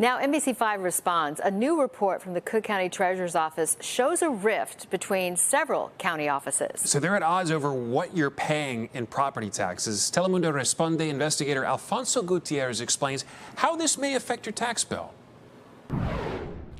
Now, NBC5 responds. A new report from the Cook County Treasurer's Office shows a rift between several county offices. So they're at odds over what you're paying in property taxes. Telemundo Responde investigator Alfonso Gutierrez explains how this may affect your tax bill.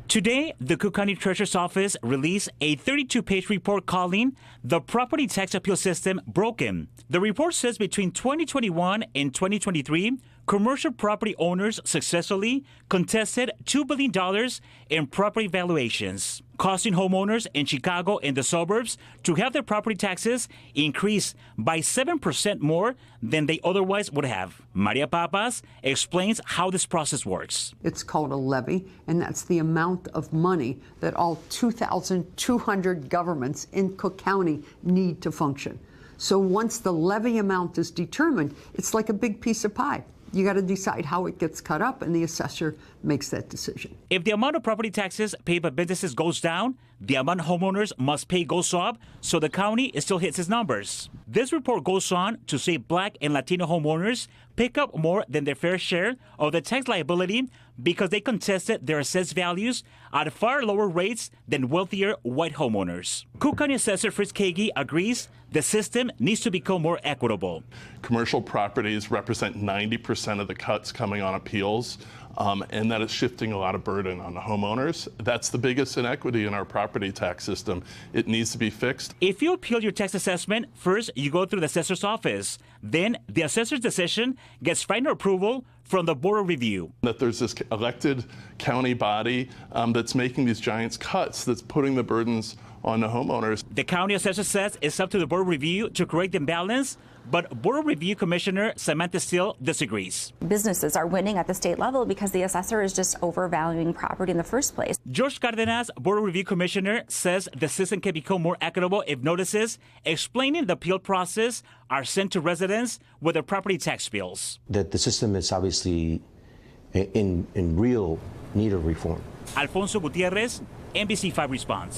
Today, the Cook County Treasurer's Office released a 32-page report calling the property tax appeal system broken. The report says between 2021 and 2023, commercial property owners successfully contested $2 billion in property valuations, causing homeowners in Chicago and the suburbs to have their property taxes increase by 7% more than they otherwise would have. Maria Papas explains how this process works. It's called a levy, and that's the amount of money that all 2,200 governments in Cook County need to function. So once the levy amount is determined, it's like a big piece of pie. You got to decide how it gets cut up, and the assessor makes that decision. If the amount of property taxes paid by businesses goes down, the amount homeowners must pay goes up, so the county still hits its numbers. This report goes on to say Black and Latino homeowners pick up more than their fair share of the tax liability because they contested their assessed values at far lower rates than wealthier white homeowners. Cook County Assessor Fritz Kagi agrees the system needs to become more equitable. Commercial properties represent 90% of the cuts coming on appeals, and that is shifting a lot of burden on the homeowners. That's the biggest inequity in our property tax system. It needs to be fixed. If you appeal your tax assessment, first you go through the assessor's office. Then the assessor's decision gets final approval from the Board of Review. That there's this elected county body that's making these giant cuts, that's putting the burdens on the homeowners. The county assessor says it's up to the Board of Review to correct the imbalance, but Board of Review Commissioner Samantha Steele disagrees. Businesses are winning at the state level because the assessor is just overvaluing property in the first place. George Cardenas, Board of Review Commissioner, says the system can become more equitable if notices explaining the appeal process are sent to residents with their property tax bills. That the system is obviously in real need of reform. Alfonso Gutierrez, NBC5 Response.